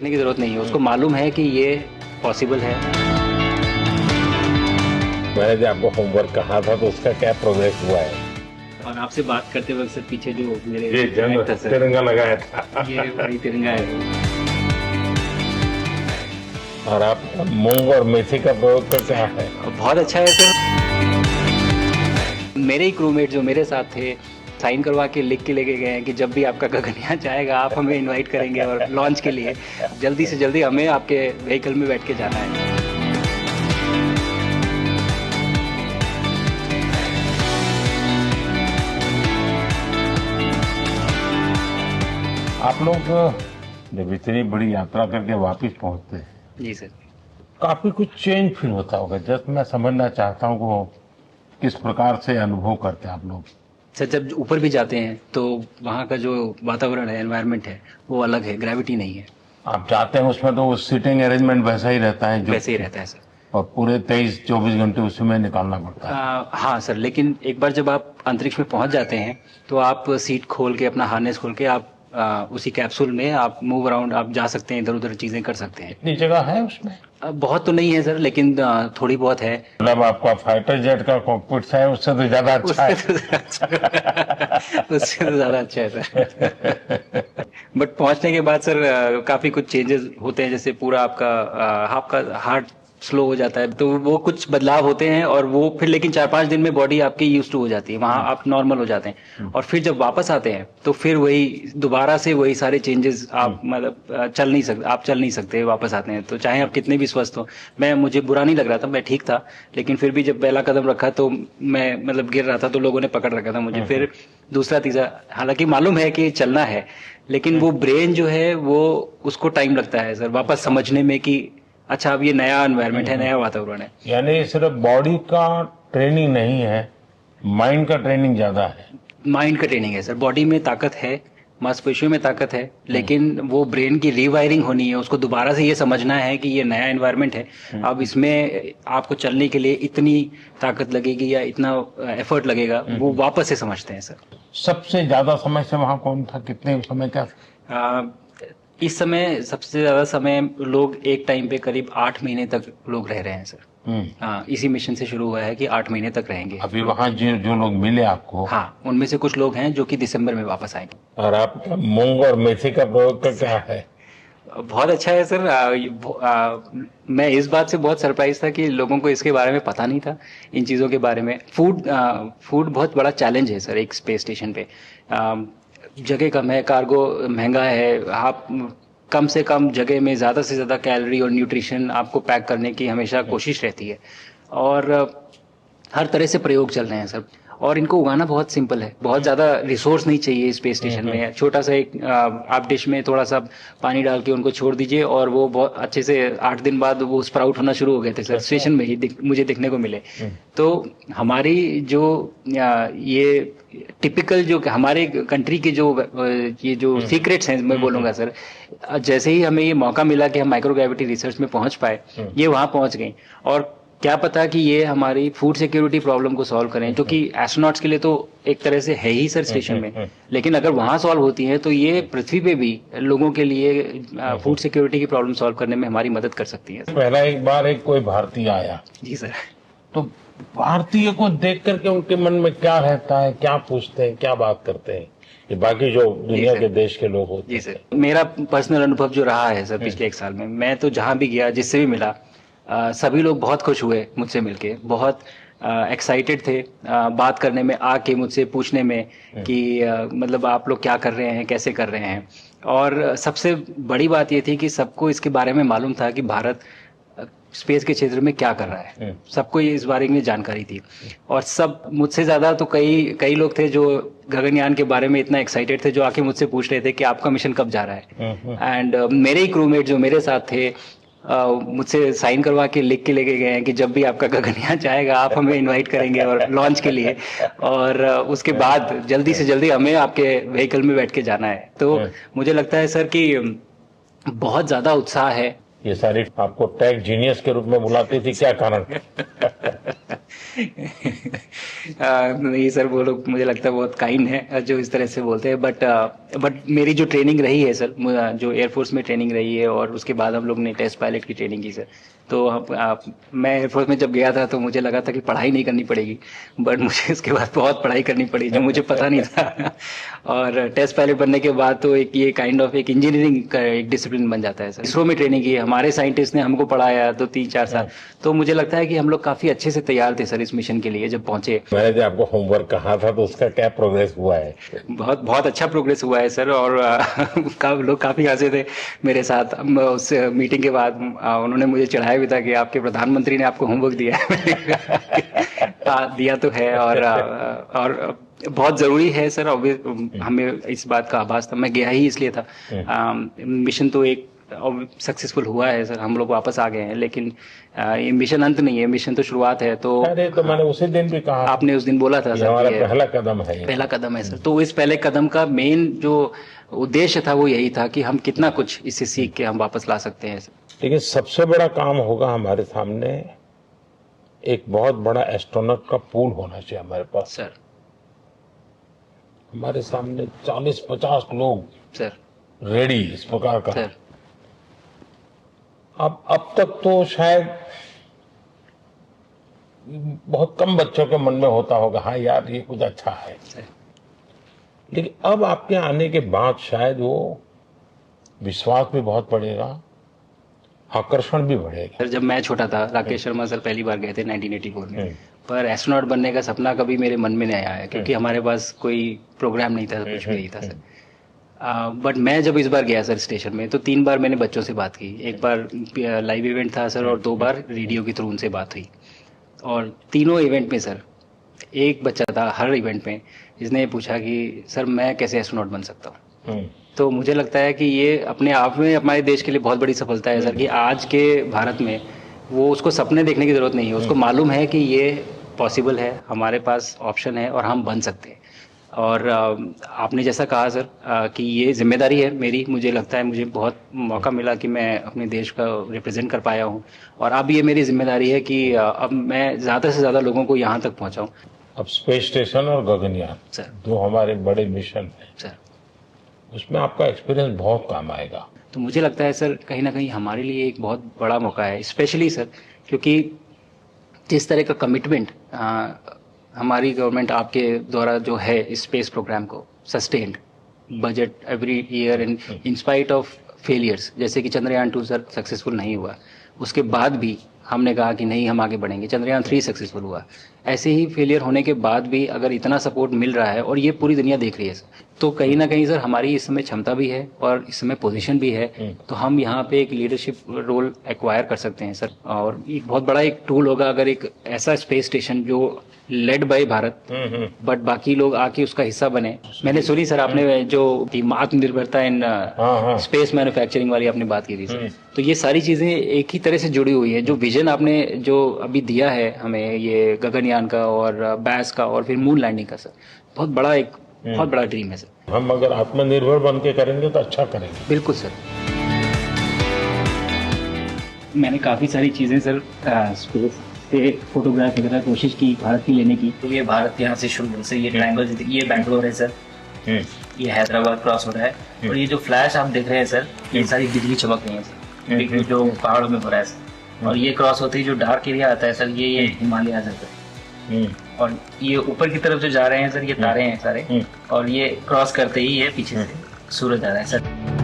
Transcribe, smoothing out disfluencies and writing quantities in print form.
देखने की ज़रूरत नहीं है, उसको मालूम है कि ये पॉसिबल है। मैंने जो आपको होमवर्क कहा था तो उसका क्या प्रोग्रेस हुआ है? और आपसे बात करते वक्त सर पीछे जो मेरे ये जंग था सर, तिरंगा लगाया था ये वही तिरंगा है। और आप मूंग और मेथी का प्रयोग करते हैं। बहुत अच्छा है सर। मेरे ही क्रूमेट जो मेरे साथ थे साइन करवा के लिख के लेके गए हैं कि जब भी आपका गगन यहाँ जाएगा आप हमें इनवाइट करेंगे और लॉन्च के लिए जल्दी से जल्दी हमें आपके व्हीकल में बैठ के जाना है। आप लोग जब इतनी बड़ी यात्रा करके वापस पहुंचते हैं, जी सर। काफी कुछ चेंज फील होता होगा। जस्ट मैं समझना चाहता हूँ वो किस प्रकार से अनुभव करते हैं आप लोग। सर जब ऊपर भी जाते हैं तो वहाँ का जो वातावरण है, एनवायरनमेंट है, वो अलग है, ग्रेविटी नहीं है। आप जाते हैं उसमें तो सीटिंग अरेंजमेंट वैसा ही रहता है जो वैसे ही रहता है सर। और पूरे 23-24 घंटे उसी में निकालना पड़ता है। हाँ सर, लेकिन एक बार जब आप अंतरिक्ष में पहुंच जाते हैं तो आप सीट खोल के अपना हार्नेस खोल के आप उसी कैप्सूल में आप मूव अराउंड आप जा सकते हैं, इधर उधर चीजें कर सकते हैं। इतनी जगह है उसमें? बहुत तो नहीं है सर, लेकिन थोड़ी बहुत है। मतलब आपका फाइटर जेट का कॉकपिट है उससे तो ज्यादा अच्छा है। उससे तो ज्यादा अच्छा है सर। बट पहुंचने के बाद सर काफी कुछ चेंजेस होते हैं, जैसे पूरा आपका हार्ट स्लो हो जाता है, तो वो कुछ बदलाव होते हैं और वो फिर लेकिन 4-5 दिन में बॉडी आपकी यूज टू हो जाती है, वहां आप नॉर्मल हो जाते हैं। और फिर जब वापस आते हैं तो फिर वही दोबारा से वही सारे चेंजेस आप मतलब चल नहीं सकते वापस आते हैं, तो चाहे आप कितने भी स्वस्थ हो। मुझे बुरा नहीं लग रहा था, मैं ठीक था, लेकिन फिर भी जब पहला कदम रखा तो मैं मतलब गिर रहा था तो लोगों ने पकड़ रखा था मुझे। फिर दूसरा तीसरा, हालांकि मालूम है कि चलना है, लेकिन वो ब्रेन जो है वो उसको टाइम लगता है सर वापस समझने में कि अच्छा अब ये नया एनवायरनमेंट है, नया वातावरण है। यानी सिर्फ बॉडी का ट्रेनिंग नहीं है, माइंड का ट्रेनिंग ज्यादा है। माइंड का ट्रेनिंग है सर, बॉडी में ताकत है, मांसपेशियों में ताकत है, लेकिन वो ब्रेन की रीवायरिंग होनी है, उसको दोबारा से ये समझना है कि ये नया एनवायरनमेंट है। अब इसमें आपको चलने के लिए इतनी ताकत लगेगी या इतना एफर्ट लगेगा, वो वापस से समझते हैं सर। सबसे ज्यादा समय से वहां कौन था, कितने समय का? इस समय सबसे ज्यादा समय लोग एक टाइम पे करीब 8 महीने तक लोग रह रहे हैं सर। हाँ, इसी मिशन से शुरू हुआ है कि 8 महीने तक रहेंगे। अभी वहां जो लोग मिले आपको? हाँ, उनमें से कुछ लोग हैं जो कि दिसंबर में वापस आएंगे। और आप मूंग और मेथी का प्रयोग का क्या है? बहुत अच्छा है सर। मैं इस बात से बहुत सरप्राइज था कि लोगों को इसके बारे में पता नहीं था, इन चीज़ों के बारे में। फूड बहुत बड़ा चैलेंज है सर एक स्पेस स्टेशन पे। जगह कम है, कार्गो महंगा है, आप कम से कम जगह में ज़्यादा से ज़्यादा कैलोरी और न्यूट्रिशन आपको पैक करने की हमेशा कोशिश रहती है, और हर तरह से प्रयोग चल रहे हैं सर। और इनको उगाना बहुत सिंपल है, बहुत ज़्यादा रिसोर्स नहीं चाहिए स्पेस स्टेशन में। छोटा सा एक आप डिश में थोड़ा सा पानी डाल के उनको छोड़ दीजिए और वो बहुत अच्छे से 8 दिन बाद वो स्प्राउट होना शुरू हो गए थे सर, स्टेशन में ही मुझे देखने को मिले। तो हमारी जो ये टिपिकल जो हमारे कंट्री के जो ये जो सीक्रेट्स हैं, मैं बोलूँगा सर, जैसे ही हमें ये मौका मिला कि हम माइक्रोग्रेविटी रिसर्च में पहुँच पाए, ये वहाँ पहुँच गई। और क्या पता कि ये हमारी फूड सिक्योरिटी प्रॉब्लम को सॉल्व करें, जो कि एस्ट्रोनॉट्स के लिए तो एक तरह से है ही सर स्टेशन में, लेकिन अगर वहाँ सॉल्व होती है तो ये पृथ्वी पे भी लोगों के लिए फूड सिक्योरिटी की प्रॉब्लम सॉल्व करने में हमारी मदद कर सकती है। पहला एक बार कोई भारतीय आया। जी सर। तो भारतीय को देख करके उनके मन में क्या रहता है, क्या पूछते हैं, क्या बात करते हैं, ये बाकी जो दुनिया के देश के लोग होते हैं? जी सर, मेरा पर्सनल अनुभव जो रहा है सर पिछले 1 साल में, मैं तो जहाँ भी गया, जिससे भी मिला, सभी लोग बहुत खुश हुए मुझसे मिलके, बहुत एक्साइटेड थे बात करने में, आके मुझसे पूछने में कि मतलब आप लोग क्या कर रहे हैं, कैसे कर रहे हैं। और सबसे बड़ी बात ये थी कि सबको इसके बारे में मालूम था कि भारत स्पेस के क्षेत्र में क्या कर रहा है, सबको इस बारे में जानकारी थी। और सब मुझसे ज़्यादा तो कई लोग थे जो गगनयान के बारे में इतना एक्साइटेड थे, जो आके मुझसे पूछ रहे थे कि आपका मिशन कब जा रहा है। एंड मेरे ही क्रूमेट जो मेरे साथ थे मुझसे साइन करवा के लिख के लेके गए हैं कि जब भी आपका गगनयान जाएगा आप हमें इनवाइट करेंगे और लॉन्च के लिए, और उसके बाद जल्दी से जल्दी हमें आपके व्हीकल में बैठ के जाना है। तो मुझे लगता है सर कि बहुत ज़्यादा उत्साह है ये सारी आपको टेक जीनियस के रूप में बुलाती थी, क्या कारण? नहीं सर, वो लोग मुझे लगता है बहुत काइंड है जो इस तरह से बोलते हैं, बट मेरी जो ट्रेनिंग रही है सर, जो एयरफोर्स में ट्रेनिंग रही है और उसके बाद हम लोग ने टेस्ट पायलट की ट्रेनिंग की सर। तो मैं एयरफोर्स में जब गया था तो मुझे लगा था कि पढ़ाई नहीं करनी पड़ेगी, बट मुझे इसके बाद बहुत पढ़ाई करनी पड़ी जो मुझे पता नहीं था। और टेस्ट पायलट बनने के बाद तो एक ये काइंड ऑफ एक इंजीनियरिंग का एक डिसिप्लिन बन जाता है सर। इसरो में ट्रेनिंग की, हमारे साइंटिस्ट ने हमको पढ़ाया 2-3-4 साल, तो मुझे लगता है कि हम लोग काफी अच्छे से तैयार थे सर इस मिशन के लिए जब पहुंचे। मैंने जो आपको होमवर्क कहा था तो उसका क्या प्रोग्रेस हुआ है? बहुत बहुत अच्छा प्रोग्रेस हुआ है सर, और लोग काफी हंसे थे मेरे साथ। उस मीटिंग के बाद उन्होंने मुझे चढ़ाया भी था कि आपके प्रधानमंत्री ने आपको होमवर्क दिया है। दिया तो है, और बहुत जरूरी है सर। हमें इस बात का आभास था, मैं गया ही इसलिए था। मिशन तो एक सक्सेसफुल हुआ है सर, हम लोग वापस आ गए हैं, लेकिन ये मिशन अंत नहीं है, मिशन तो शुरुआत है। तो अरे तो मैंने उसी दिन भी कहा, आपने उस दिन बोला था सर, हमारा पहला कदम है, पहला कदम है सर। तो इस पहले कदम का मेन जो उद्देश्य था वो यही था कि हम कितना कुछ इससे सीख के हम वापस ला सकते हैं सर। लेकिन सबसे बड़ा काम होगा हमारे सामने, एक बहुत बड़ा एस्ट्रोनॉट का पूल होना चाहिए हमारे पास सर। हमारे सामने 40-50 लोग सर रेडी इस प्रकार का सर। अब तक तो शायद बहुत कम बच्चों के मन में होता होगा, हाँ यार ये कुछ अच्छा है सर। लेकिन अब आपके आने के बाद शायद वो विश्वास भी बहुत बढ़ेगा, आकर्षण भी बढ़ेगा। सर जब मैं छोटा था, राकेश शर्मा सर पहली बार गए थे 1984 में, पर एस्ट्रोनॉट बनने का सपना कभी मेरे मन में नहीं आया, क्योंकि हमारे पास कोई प्रोग्राम नहीं था, कुछ भी नहीं था सर। बट मैं जब इस बार गया सर स्टेशन में, तो 3 बार मैंने बच्चों से बात की। एक बार लाइव इवेंट था सर, और 2 बार रेडियो के थ्रू उनसे बात हुई। और तीनों इवेंट में सर एक बच्चा था हर इवेंट में जिसने पूछा कि सर मैं कैसे एस्ट्रोनॉट बन सकता हूँ। तो मुझे लगता है कि ये अपने आप में हमारे देश के लिए बहुत बड़ी सफलता है सर, कि आज के भारत में वो उसको सपने देखने की जरूरत नहीं है, उसको मालूम है कि ये पॉसिबल है, हमारे पास ऑप्शन है और हम बन सकते हैं। और आपने जैसा कहा सर कि ये जिम्मेदारी है मेरी, मुझे लगता है मुझे बहुत मौका मिला कि मैं अपने देश का रिप्रेजेंट कर पाया हूँ, और अब ये मेरी जिम्मेदारी है कि अब मैं ज़्यादा से ज़्यादा लोगों को यहाँ तक पहुँचाऊँ। अब स्पेस स्टेशन और गगनयान सर, 2 हमारे बड़े मिशन हैं सर, उसमें आपका एक्सपीरियंस बहुत काम आएगा। तो मुझे लगता है सर कहीं ना कहीं हमारे लिए एक बहुत बड़ा मौका है, स्पेशली सर क्योंकि जिस तरह का कमिटमेंट हमारी गवर्नमेंट आपके द्वारा जो है इस स्पेस प्रोग्राम को, sustained budget every year in spite of failures, जैसे कि चंद्रयान 2 सर सक्सेसफुल नहीं हुआ, उसके बाद भी हमने कहा कि नहीं हम आगे बढ़ेंगे, चंद्रयान 3 सक्सेसफुल हुआ। ऐसे ही फेलियर होने के बाद भी अगर इतना सपोर्ट मिल रहा है और ये पूरी दुनिया देख रही है सर, तो कहीं ना कहीं सर हमारी इस समय क्षमता भी है और इस समय पोजीशन भी है, तो हम यहाँ पे एक लीडरशिप रोल एक्वायर कर सकते हैं सर। और एक बहुत बड़ा एक टूल होगा अगर एक ऐसा स्पेस स्टेशन जो लेड बाय भारत बट बाकी लोग आके उसका हिस्सा बने। मैंने सुनी सर आपने जो आत्मनिर्भरता इन स्पेस मैन्युफैक्चरिंग वाली आपने बात की थी सर, तो ये सारी चीजें एक ही तरह से जुड़ी हुई है। जो विजन आपने जो अभी दिया है हमें, ये गगनयान का और बैस का और फिर मून लैंडिंग का सर, बहुत बड़ा ड्रीम है सर। हम अगर आत्मनिर्भर बन के करेंगे तो अच्छा करेंगे। बिल्कुल सर। मैंने काफ़ी सारी चीज़ें सर स्पेस से फोटोग्राफ वगैरह कोशिश की भारत की लेने की। तो ये भारत यहाँ से शुरू से ये ट्रायंगल, ये बैंगलोर है सर, ये हैदराबाद क्रॉस हो रहा है, और ये जो फ्लैश आप देख रहे हैं सर, ये सारी बिजली चमक रही है सर, बिजली जो पहाड़ों में हो रहा है सर। और ये क्रॉस होती है जो डार्क एरिया आता है सर, ये हिमालय आ जाता है। और ये ऊपर की तरफ जो जा रहे हैं सर, ये तारे हैं सारे, और ये क्रॉस करते ही ये पीछे से सूरज आ रहा है सर।